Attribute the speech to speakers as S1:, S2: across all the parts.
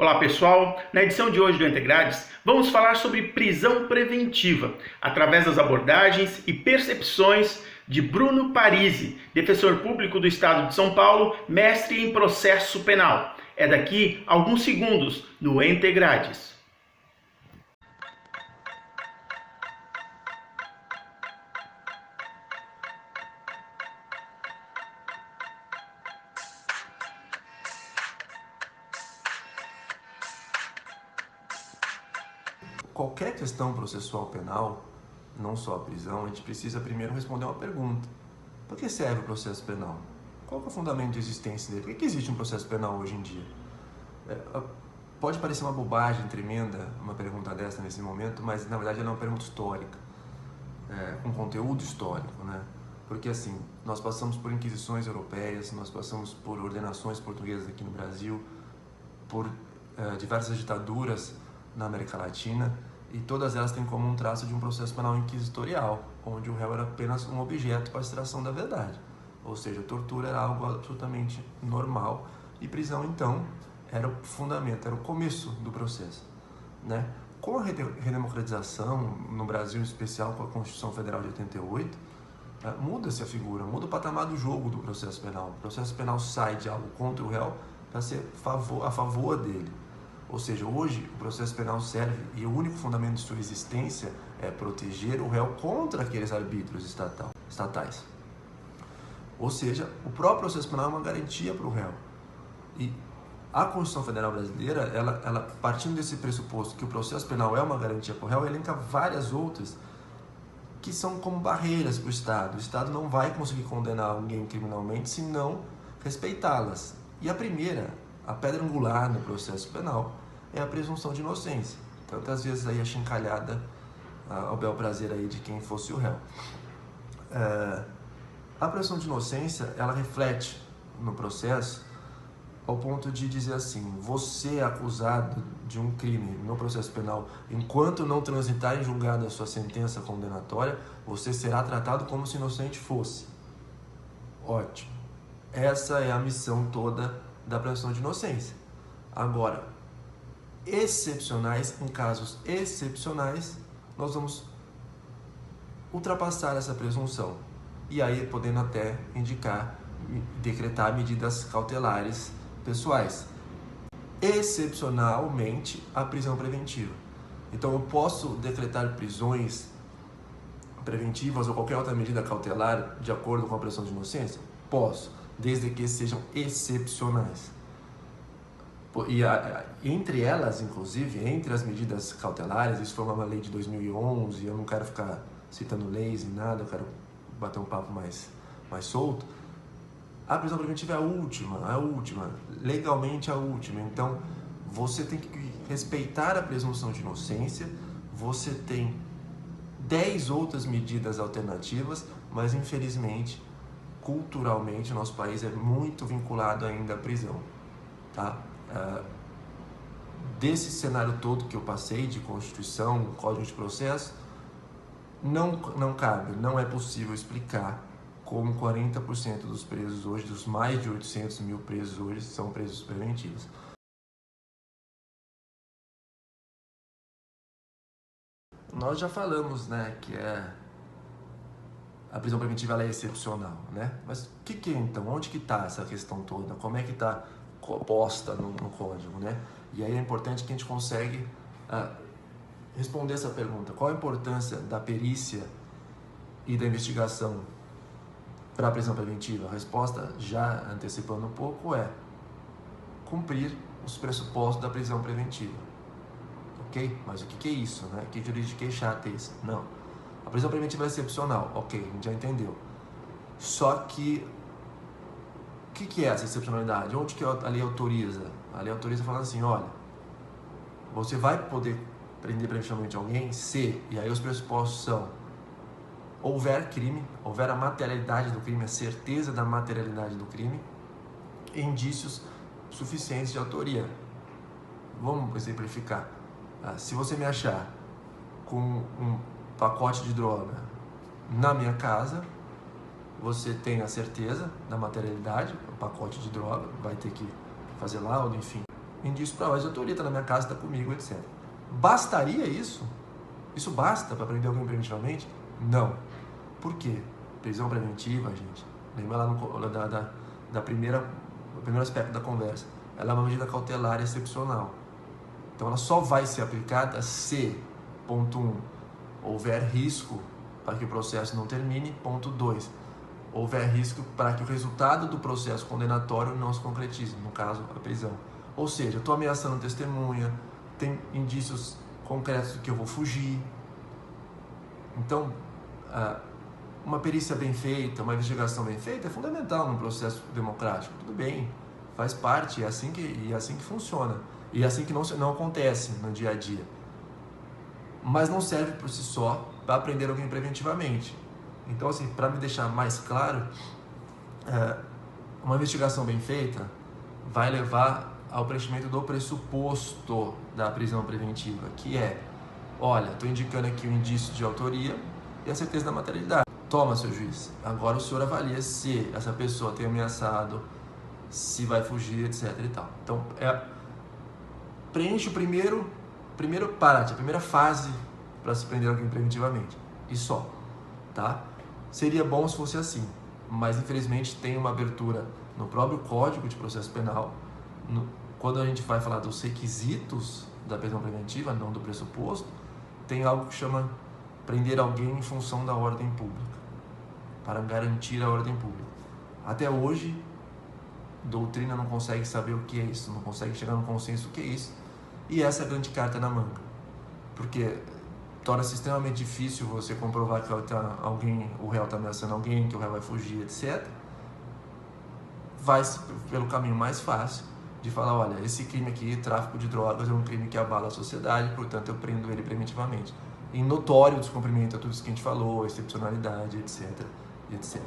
S1: Olá pessoal, na edição de hoje do Integrades vamos falar sobre prisão preventiva, através das abordagens e percepções de Bruno Parisi, defensor público do Estado de São Paulo, mestre em processo penal. É daqui a alguns segundos no Integrades.
S2: Qualquer questão processual penal, não só a prisão, a gente precisa primeiro responder uma pergunta. Por que serve o processo penal? Qual é o fundamento de existência dele? Por que existe um processo penal hoje em dia? Pode parecer uma bobagem tremenda uma pergunta dessa nesse momento, mas na verdade ela é uma pergunta histórica, com conteúdo histórico, né? Porque assim, nós passamos por inquisições europeias, nós passamos por ordenações portuguesas aqui no Brasil, por diversas ditaduras na América Latina, e todas elas têm como um traço de um processo penal inquisitorial, onde o réu era apenas um objeto para a extração da verdade. Ou seja, a tortura era algo absolutamente normal, e prisão, então, era o fundamento, era o começo do processo, né? Com a redemocratização, no Brasil em especial, com a Constituição Federal de 88, muda-se a figura, muda o patamar do jogo do processo penal. O processo penal sai de algo contra o réu para ser a favor dele. Ou seja, hoje o processo penal serve, e o único fundamento de sua existência é proteger o réu contra aqueles arbítrios estatais. Ou seja, o próprio processo penal é uma garantia para o réu. E a Constituição Federal Brasileira, ela partindo desse pressuposto que o processo penal é uma garantia para o réu, elenca várias outras que são como barreiras para o Estado. O Estado não vai conseguir condenar alguém criminalmente se não respeitá-las. E a primeira, a pedra angular no processo penal, é a presunção de inocência. Tantas vezes aí achincalhada ao bel prazer aí de quem fosse o réu. A presunção de inocência, ela reflete no processo ao ponto de dizer assim: você é acusado de um crime no processo penal, enquanto não transitar em julgado a sua sentença condenatória, você será tratado como se inocente fosse. Ótimo. Essa é a missão toda da presunção de inocência. Agora, em casos excepcionais, nós vamos ultrapassar essa presunção, e aí podendo até decretar medidas cautelares pessoais. Excepcionalmente, a prisão preventiva. Então eu posso decretar prisões preventivas ou qualquer outra medida cautelar de acordo com a presunção de inocência? Posso, desde que sejam excepcionais. E entre elas, inclusive, entre as medidas cautelares, isso foi uma lei de 2011, eu não quero ficar citando leis e nada, eu quero bater um papo mais solto. A prisão preventiva é a última, legalmente a última. Então, você tem que respeitar a presunção de inocência, você tem 10 outras medidas alternativas, mas infelizmente, culturalmente, o nosso país é muito vinculado ainda à prisão, tá? Desse cenário todo que eu passei, de Constituição, Código de Processo, não cabe, não é possível explicar como 40% dos presos hoje, dos mais de 800 mil presos hoje, são presos preventivos. Nós já falamos, né, que a prisão preventiva ela é excepcional, né? Mas o que é então? Onde que está essa questão toda? Como é que está posta no código, né? E aí é importante que a gente consegue responder essa pergunta. Qual a importância da perícia e da investigação para a prisão preventiva? A resposta, já antecipando um pouco, é cumprir os pressupostos da prisão preventiva. Ok? Mas o que é isso, né? Que juridiquês chato é isso? Não. A prisão preventiva é excepcional. Ok, a gente já entendeu. Só que o que é essa excepcionalidade? Onde que a lei autoriza? A lei autoriza falando assim: olha, você vai poder prender preventivamente alguém se, e aí os pressupostos são: houver crime, houver a materialidade do crime, a certeza da materialidade do crime, e indícios suficientes de autoria. Vamos exemplificar. Se você me achar com um pacote de droga na minha casa, você tem a certeza da materialidade, o pacote de droga, vai ter que fazer laudo, enfim. indício para de autoria, está na minha casa, está comigo, etc. Bastaria isso? Isso basta para prender alguém preventivamente? Não. Por quê? Prisão preventiva, gente, lembra lá do primeiro aspecto da conversa, ela é uma medida cautelar excepcional. Então ela só vai ser aplicada se, ponto 1, houver risco para que o processo não termine, ponto 2, houver risco para que o resultado do processo condenatório não se concretize, no caso, a prisão. Ou seja, eu estou ameaçando testemunha, tem indícios concretos de que eu vou fugir. Então, uma perícia bem feita, uma investigação bem feita é fundamental num processo democrático. Tudo bem, faz parte, é assim que funciona. E é assim que não acontece no dia a dia. Mas não serve por si só para prender alguém preventivamente. Então, assim, para me deixar mais claro, uma investigação bem feita vai levar ao preenchimento do pressuposto da prisão preventiva, que é, olha, estou indicando aqui o indício de autoria e a certeza da materialidade. Toma, seu juiz, agora o senhor avalia se essa pessoa tem ameaçado, se vai fugir, etc. e tal. Então, preenche o primeiro parate, a primeira fase para se prender alguém preventivamente. E só, tá? Seria bom se fosse assim, mas infelizmente tem uma abertura no próprio Código de Processo Penal, quando a gente vai falar dos requisitos da prisão preventiva, não do pressuposto, tem algo que chama prender alguém em função da ordem pública, para garantir a ordem pública. Até hoje, doutrina não consegue saber o que é isso, não consegue chegar no consenso do que é isso, e essa é a grande carta na manga, porque torna-se extremamente difícil você comprovar que o réu está ameaçando alguém, que o réu vai fugir, etc. Vai pelo caminho mais fácil de falar, olha, esse crime aqui, tráfico de drogas, é um crime que abala a sociedade, portanto eu prendo ele preventivamente. Em notório descumprimento a tudo isso que a gente falou, excepcionalidade, etc. etc.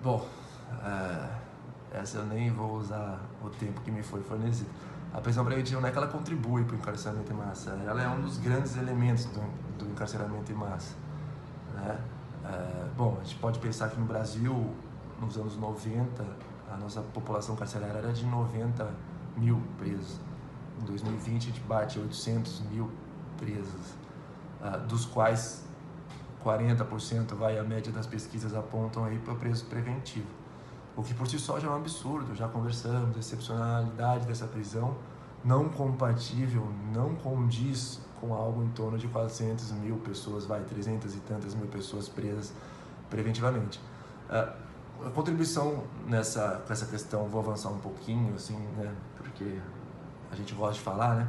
S2: Bom, essa eu nem vou usar o tempo que me foi fornecido. A prisão preventiva não é que ela contribui para o encarceramento em massa, ela é um dos grandes elementos do encarceramento em massa, né? Bom, a gente pode pensar que no Brasil, nos anos 90, a nossa população carcerária era de 90 mil presos. Em 2020 a gente bate 800 mil presos, dos quais 40% a média das pesquisas apontam aí para o preso preventivo. O que por si só já é um absurdo, já conversamos, a excepcionalidade dessa prisão não compatível, não condiz com algo em torno de 400 mil pessoas, 300 e tantas mil pessoas presas preventivamente. A contribuição com essa questão, vou avançar um pouquinho, assim, né, porque a gente gosta de falar, né,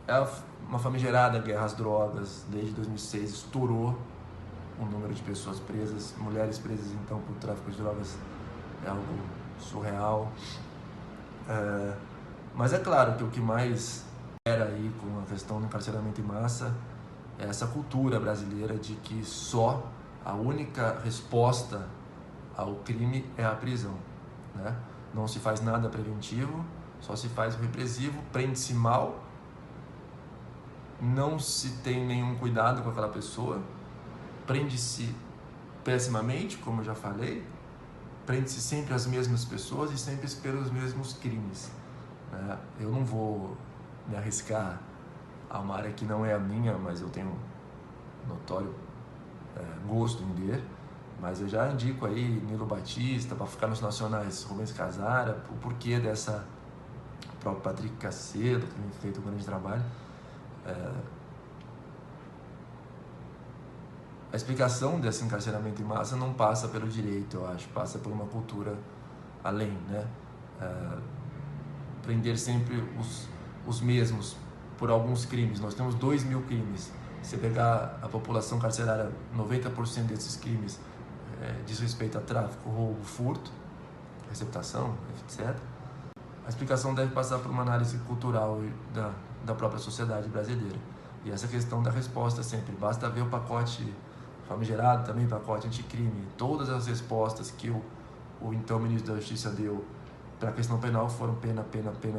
S2: é uma famigerada guerra às drogas, desde 2006 estourou o número de pessoas presas, mulheres presas então por tráfico de drogas é algo surreal. Mas é claro que o que mais era aí com a questão do encarceramento em massa é essa cultura brasileira de que só a única resposta ao crime é a prisão, né? Não se faz nada preventivo, só se faz o repressivo, prende-se mal, não se tem nenhum cuidado com aquela pessoa, prende-se pessimamente, como eu já falei, prende-se sempre as mesmas pessoas e sempre pelos mesmos crimes. Eu não vou me arriscar a uma área que não é a minha, mas eu tenho notório gosto em ler, mas eu já indico aí Nilo Batista, para ficar nos nacionais, Rubens Casara, o porquê dessa, o próprio Patrick Cacedo, que tem feito um grande trabalho. A explicação desse encarceramento em massa não passa pelo direito, eu acho, passa por uma cultura além, né? Prender sempre os mesmos por alguns crimes. Nós temos 2.000 crimes. Se você pegar a população carcerária, 90% desses crimes diz respeito a tráfico, roubo, furto, receptação, etc. A explicação deve passar por uma análise cultural da própria sociedade brasileira. E essa questão da resposta sempre. Basta ver o pacote famigerado, também pacote anticrime. Todas as respostas que o então ministro da Justiça deu para a questão penal foram pena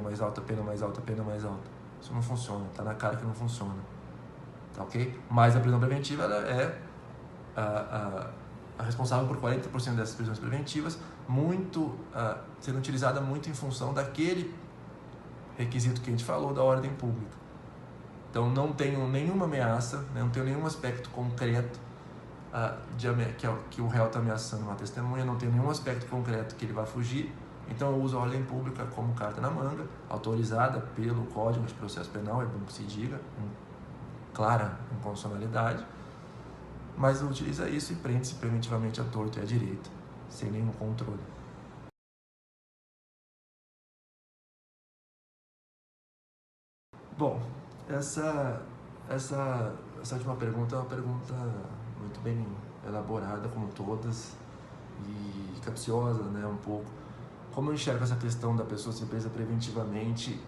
S2: mais alta, pena mais alta, pena mais alta. Isso não funciona, tá na cara que não funciona. Tá ok? Mas a prisão preventiva ela é responsável por 40% dessas prisões preventivas, sendo utilizada muito em função daquele requisito que a gente falou da ordem pública. Então não tenho nenhuma ameaça, né, não tenho nenhum aspecto concreto que o réu está ameaçando uma testemunha, não tenho nenhum aspecto concreto que ele vai fugir, então eu uso a ordem pública como carta na manga, autorizada pelo Código de Processo Penal, é bom que se diga, clara inconstitucionalidade, mas utiliza isso e prende-se preventivamente à torto e à direita, sem nenhum controle. Bom, essa última pergunta é uma pergunta muito bem elaborada, como todas, e capciosa, né, um pouco. Como eu enxergo essa questão da pessoa ser presa preventivamente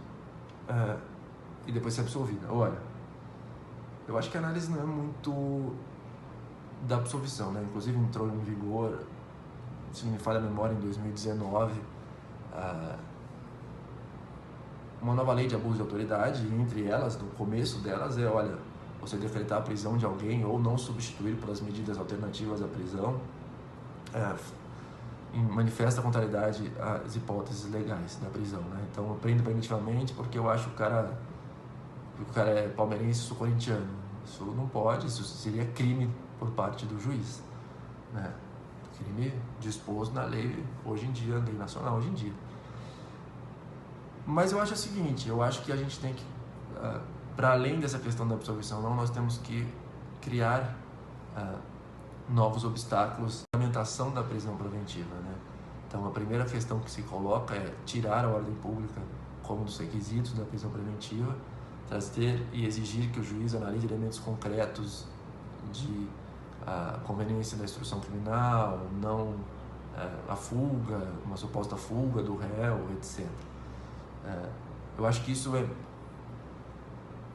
S2: e depois ser absolvida? Olha, eu acho que a análise não é muito da absolvição, né? Inclusive entrou em vigor, se não me falha a memória, em 2019, uma nova lei de abuso de autoridade, e entre elas, no começo delas, olha, você decretar a prisão de alguém ou não substituir pelas medidas alternativas à prisão, manifesta a contrariedade às hipóteses legais da prisão, né? Então eu prendo preventivamente porque eu acho que o cara é palmeirense, sou corintiano. Isso não pode, isso seria crime por parte do juiz, né? Crime disposto na lei hoje em dia, lei nacional hoje em dia. Mas eu acho o seguinte, eu acho que a gente tem que, para além dessa questão da absolvição, nós temos que criar novos obstáculos à implementação da prisão preventiva, né? Então a primeira questão que se coloca é tirar a ordem pública como um dos requisitos da prisão preventiva, trazer e exigir que o juiz analise elementos concretos de conveniência da instrução criminal, não a fuga, uma suposta fuga do réu, etc. Eu acho que isso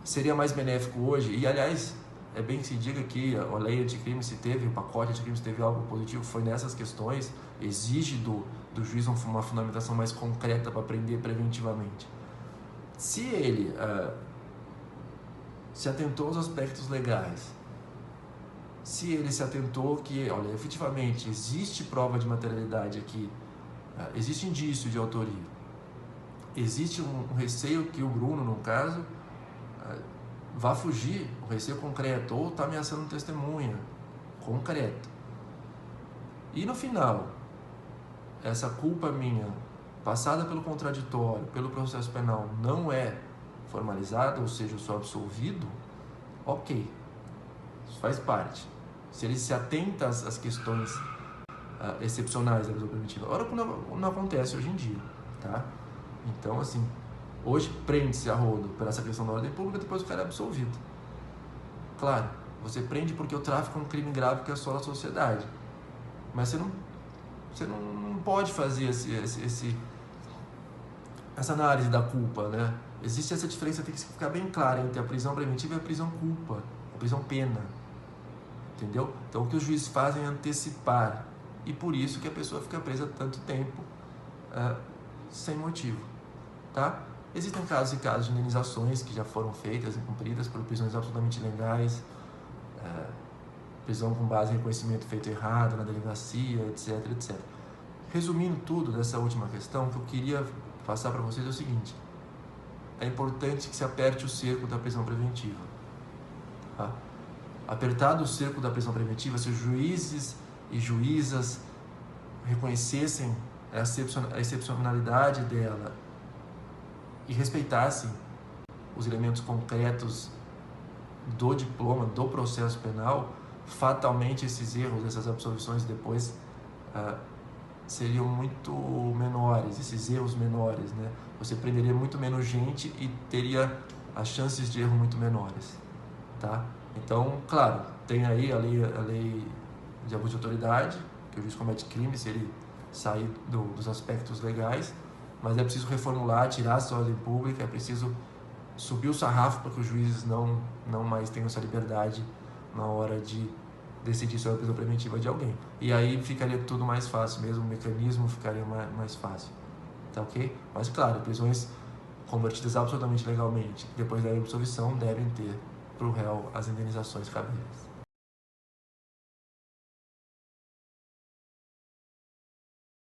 S2: seria mais benéfico hoje, e aliás, é bem que se diga que a lei anticrime se teve, o pacote anticrime se teve algo positivo, foi nessas questões, exige do juiz uma fundamentação mais concreta para prender preventivamente. Se ele se atentou aos aspectos legais, se ele se atentou que, olha, efetivamente existe prova de materialidade aqui, existe indício de autoria, existe um receio que o Bruno, no caso, vá fugir, o receio concreto, ou está ameaçando testemunha, concreto. E no final, essa culpa minha, passada pelo contraditório, pelo processo penal, não é formalizada, ou seja, eu sou absolvido, ok, isso faz parte. Se ele se atenta às questões excepcionais da prisão preventiva, agora não acontece hoje em dia, tá? Então, assim, hoje prende-se a rodo por essa questão da ordem pública, depois o cara é absolvido. Claro, você prende porque o tráfico é um crime grave que assola a sociedade. Mas você não pode fazer essa análise da culpa, né? Existe essa diferença, tem que ficar bem clara entre a prisão preventiva e a prisão culpa, a prisão pena. Entendeu? Então o que os juízes fazem é antecipar. E por isso que a pessoa fica presa tanto tempo sem motivo. Tá? Existem casos e casos de indenizações que já foram feitas e cumpridas por prisões absolutamente ilegais, prisão com base em reconhecimento feito errado na delegacia, etc, etc. Resumindo tudo dessa última questão, o que eu queria passar para vocês é o seguinte: é importante que se aperte o cerco da prisão preventiva. Tá? Apertado o cerco da prisão preventiva, se os juízes e juízas reconhecessem a excepcionalidade dela e respeitassem os elementos concretos do diploma, do processo penal, fatalmente esses erros, essas absolvições depois seriam muito menores, esses erros menores, né? Você prenderia muito menos gente e teria as chances de erro muito menores, tá? Então, claro, tem aí a lei de abuso de autoridade, que o juiz comete crime se ele sair dos aspectos legais, mas é preciso reformular, tirar essa ordem pública, é preciso subir o sarrafo para que os juízes não mais tenham essa liberdade na hora de decidir sobre a prisão preventiva de alguém. E aí ficaria tudo mais fácil mesmo, o mecanismo ficaria mais fácil, tá ok? Mas claro, prisões convertidas absolutamente legalmente, depois da absolvição, devem ter para o réu as indenizações cabíveis.